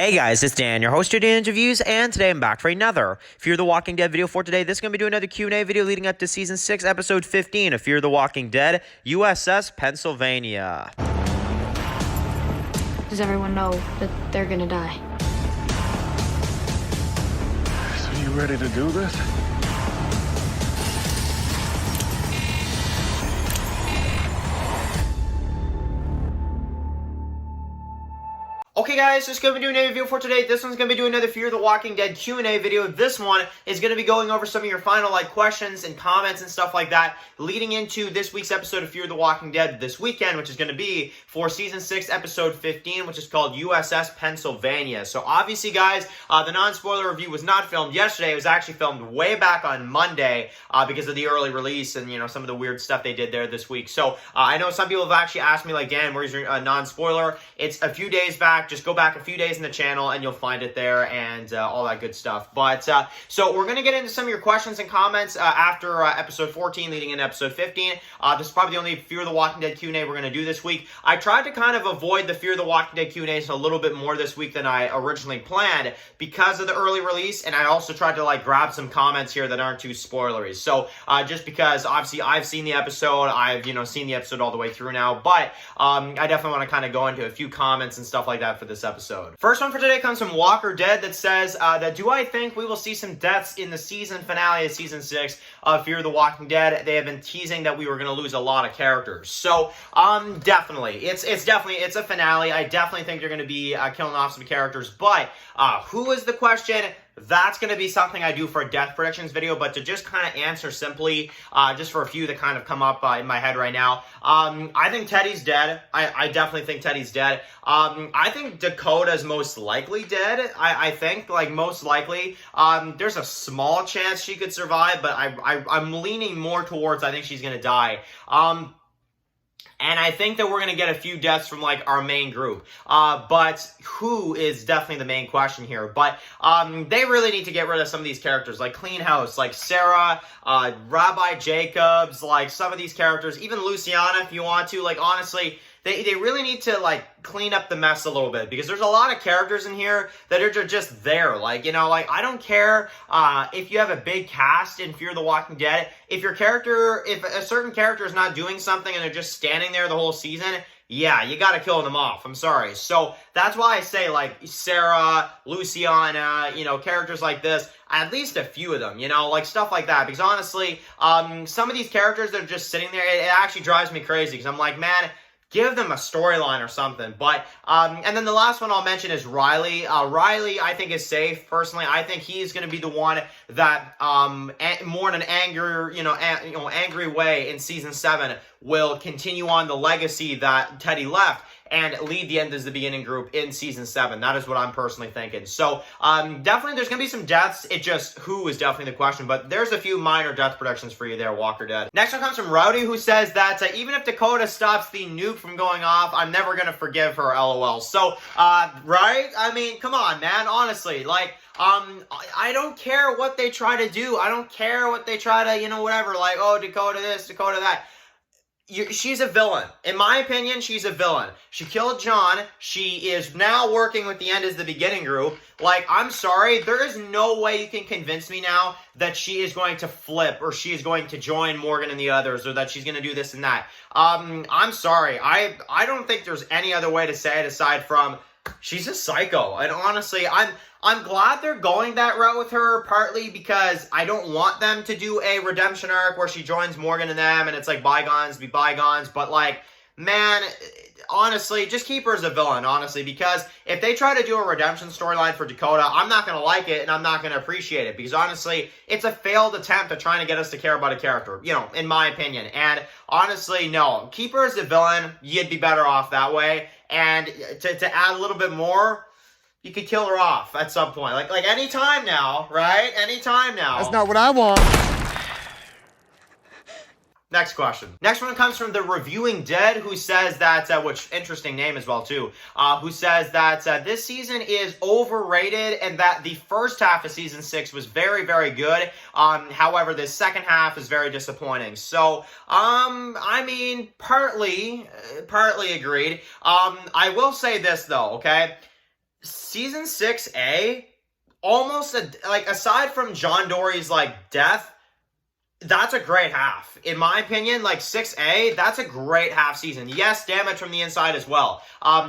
Hey guys, it's Dan, your host of TWD Reviews, and today I'm back for another Fear the Walking Dead video for today. This is going to be doing another Q&A video leading up to Season 6, Episode 15 of Fear the Walking Dead, USS Pennsylvania. Does everyone know that they're gonna die? So you ready to do this? Okay guys, just going to be doing a video for today. This one's going to be doing another Fear the Walking Dead Q&A video. This one is going to be going over some of your final questions and comments and stuff like that leading into this week's episode of Fear the Walking Dead this weekend, which is going to be for Season 6, Episode 15, which is called USS Pennsylvania. So obviously guys, the non-spoiler review was not filmed yesterday. It was actually filmed way back on Monday because of the early release and, you know, some of the weird stuff they did there this week. So I know some people have actually asked me, like, Dan, where's your non-spoiler? It's a few days back. Just go back a few days in the channel and you'll find it there and all that good stuff. But so we're going to get into some of your questions and comments after episode 14 leading into episode 15. This is probably the only Fear the Walking Dead Q&A we're going to do this week. I tried to kind of avoid the Fear the Walking Dead Q&As a little bit more this week than I originally planned because of the early release, and I also tried to like grab some comments here that aren't too spoilery. So just because obviously I've seen the episode, I've seen the episode all the way through now, but I definitely want to kind of go into a few comments and stuff like that for this episode. First one for today comes from Walker Dead that says that do I think we will see some deaths in the season finale of Season 6 of Fear the Walking Dead? They have been teasing that we were going to lose a lot of characters. So definitely. It's a finale. I definitely think they're going to be killing off some characters, but who is the question? That's going to be something I do for a death predictions video, but to just kind of answer simply, just for a few that kind of come up in my head right now, I think Teddy's dead. I definitely think Teddy's dead. I think Dakota's most likely dead. I think, like, most likely. There's a small chance she could survive, but I'm leaning more towards I think she's going to die. And I think that we're going to get a few deaths from, like, our main group. But who is definitely the main question here. But they really need to get rid of some of these characters, like Clean House, like Sarah, Rabbi Jacobs, like some of these characters, even Luciana if you want to. Like, honestly, they really need to, like, clean up the mess a little bit, because there's a lot of characters in here that are just there. Like, like, I don't care if you have a big cast in Fear the Walking Dead. If a certain character is not doing something and they're just standing there the whole season, yeah, you gotta kill them off. I'm sorry. So that's why I say, like, Sarah, Luciana, characters like this, at least a few of them, like stuff like that. Because honestly, some of these characters that are just sitting there, it actually drives me crazy, because I'm like, man, give them a storyline or something. But and then the last one I'll mention is Riley. Riley, I think, is safe. Personally, I think he's going to be the one that more in an angry way in Season 7 will continue on the legacy that Teddy left and lead the end as the beginning group in Season 7. That is what I'm personally thinking. So, definitely there's going to be some deaths. It just, who is definitely the question. But there's a few minor death predictions for you there, Walker Dead. Next one comes from Rowdy, who says that even if Dakota stops the nuke from going off, I'm never going to forgive her, LOL. So, right? I mean, come on, man. Honestly, like, I don't care what they try to do. I don't care what they try to, whatever. Like, oh, Dakota this, Dakota that. She's a villain. In my opinion, she's a villain. She killed John. She is now working with the end as the beginning group. Like, I'm sorry, there is no way you can convince me now that she is going to flip, or she is going to join Morgan and the others, or that she's going to do this and that. I'm sorry. I don't think there's any other way to say it aside from she's a psycho. And honestly, I'm glad they're going that route with her, partly because I don't want them to do a redemption arc where she joins Morgan and them and it's like bygones be bygones. But, like, man, honestly, just keep her as a villain, honestly, because if they try to do a redemption storyline for Dakota, I'm not going to like it and I'm not going to appreciate it, because honestly, it's a failed attempt at trying to get us to care about a character, in my opinion. And honestly, no, keep her as a villain. You'd be better off that way. And to add a little bit more, you could kill her off at some point. Like any time now, right? Any time now. That's not what I want. Next question. Next one comes from the Reviewing Dead, who says that, which interesting name as well too, who says that this season is overrated and that the first half of Season 6 was very, very good. However, the second half is very disappointing. So, I mean, partly agreed. I will say this though, okay? Season 6A, almost, like, aside from John Dory's, like, death, that's a great half. In my opinion, like 6A, that's a great half season. Yes, damage from the inside as well.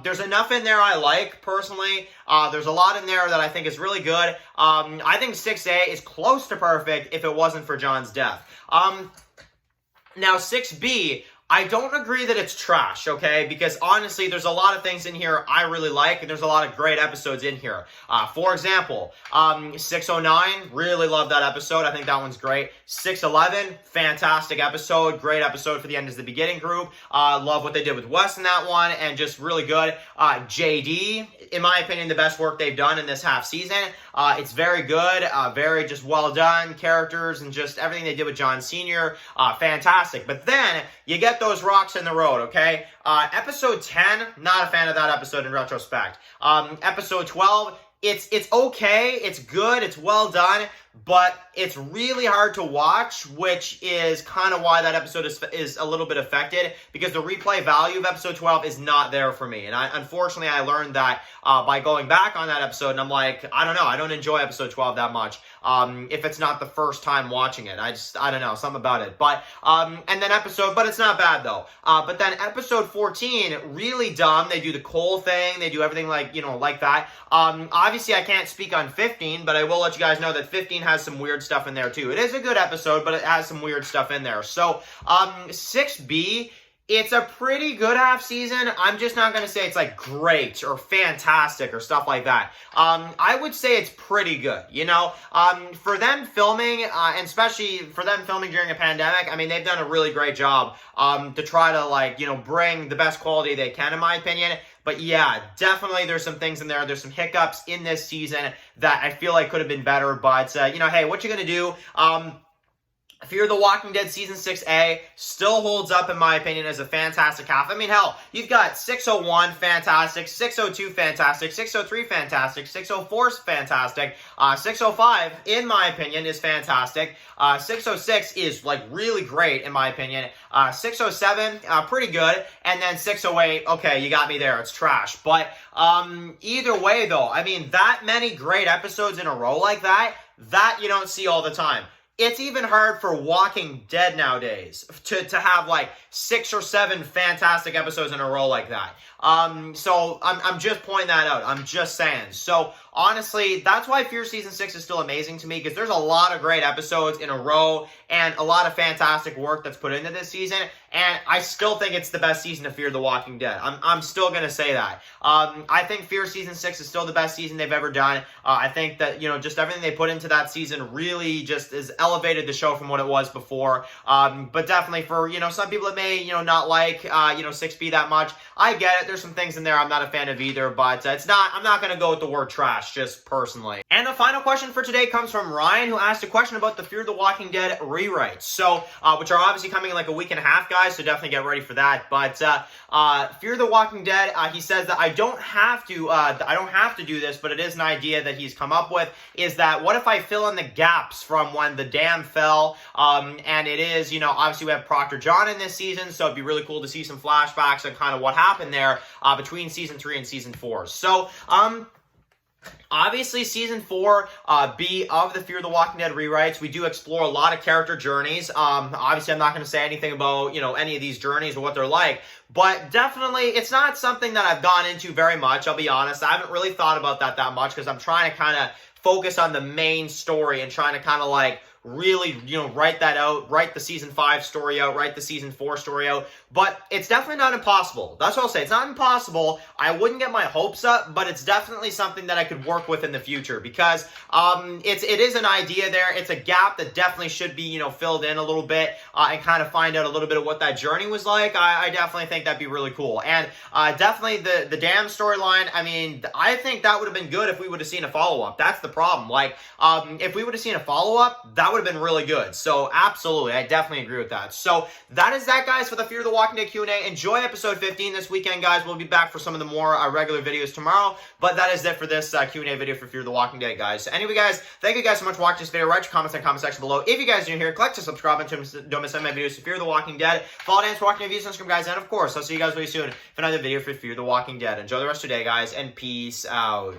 There's enough in there I like, personally. There's a lot in there that I think is really good. I think 6A is close to perfect if it wasn't for John's death. Now, 6B, I don't agree that it's trash, okay? Because honestly, there's a lot of things in here I really like, and there's a lot of great episodes in here. For example, 609, really love that episode. I think that one's great. 611, fantastic episode. Great episode for the end is the beginning group. Love what they did with Wes in that one, and just really good. JD, in my opinion, the best work they've done in this half season. It's very good, very just well done. Characters and just everything they did with John Sr., fantastic. But then you get those rocks in the road, okay? Episode 10, not a fan of that episode in retrospect. Episode 12, it's okay, it's good, it's well done, but it's really hard to watch, which is kind of why that episode is a little bit affected, because the replay value of episode 12 is not there for me. And unfortunately, I learned that by going back on that episode, and I'm like, I don't know, I don't enjoy episode 12 that much. If it's not the first time watching it, I don't know, something about it. But, and then but it's not bad though. But then episode 14, really dumb. They do the coal thing. They do everything like, like that. Obviously I can't speak on 15, but I will let you guys know that 15 has some weird stuff in there too. It is a good episode, but it has some weird stuff in there. So, 6B, it's a pretty good half season. I'm just not going to say it's like great or fantastic or stuff like that. I would say it's pretty good, for them filming, and especially for them filming during a pandemic, I mean, they've done a really great job, to try to bring the best quality they can, in my opinion. But yeah, definitely there's some things in there. There's some hiccups in this season that I feel like could have been better. But, hey, what you going to do? Fear the Walking Dead Season 6A still holds up, in my opinion, as a fantastic half. I mean, hell, you've got 601, fantastic, 602, fantastic, 603, fantastic, 604 is fantastic, 605, in my opinion, is fantastic, 606 is, really great, in my opinion, 607, pretty good, and then 608, okay, you got me there, it's trash. But either way, though, I mean, that many great episodes in a row like that you don't see all the time. It's even hard for Walking Dead nowadays to have 6 or 7 fantastic episodes in a row like that. So I'm just pointing that out. I'm just saying. So honestly, that's why Fear Season 6 is still amazing to me, because there's a lot of great episodes in a row and a lot of fantastic work that's put into this season. And I still think it's the best season of Fear the Walking Dead. I'm still going to say that. I think Fear Season 6 is still the best season they've ever done. I think that, just everything they put into that season really just is elevated the show from what it was before. But definitely for, some people that may, not like, 6B that much. I get it. There's some things in there I'm not a fan of either, but I'm not going to go with the word trash, just personally. And the final question for today comes from Ryan, who asked a question about the Fear the Walking Dead rewrites. So, which are obviously coming in a week and a half, guys, so definitely get ready for that. But, Fear the Walking Dead, he says that I don't have to do this, but it is an idea that he's come up with, is that what if I fill in the gaps from when the dam fell, and it is, obviously we have Proctor John in this season, so it'd be really cool to see some flashbacks on kind of what happened there, between Season 3 and Season 4. So, obviously, Season 4, B of the Fear the Walking Dead rewrites, we do explore a lot of character journeys. Obviously, I'm not going to say anything about, any of these journeys or what they're like, but definitely, it's not something that I've gone into very much, I'll be honest. I haven't really thought about that much, because I'm trying to kind of focus on the main story and trying to kind of really, write that out, write the Season 5 story out, write the Season 4 story out, but it's definitely not impossible. That's what I'll say. It's not impossible. I wouldn't get my hopes up, but it's definitely something that I could work with in the future, because it is an idea there. It's a gap that definitely should be, filled in a little bit, and kind of find out a little bit of what that journey was like. I definitely think that'd be really cool. And definitely the dam storyline, I mean, I think that would have been good if we would have seen a follow-up. That's the problem. If we would have seen a follow-up, that would would have been really good. So absolutely, I definitely agree with that. So that is that, guys, for the Fear the Walking Dead Q&A. Enjoy episode 15 this weekend, guys. We'll be back for some of the more regular videos tomorrow. But that is it for this Q&A video for Fear the Walking Dead, guys. So anyway, guys, thank you guys so much for watching this video. Write your comments in the comment section below. If you guys are new here, click to subscribe and don't miss any of my videos for Fear the Walking Dead. Follow Dance Walking Reviews on Instagram, guys. And of course, I'll see you guys really soon for another video for Fear the Walking Dead. Enjoy the rest of your day, guys, and peace out.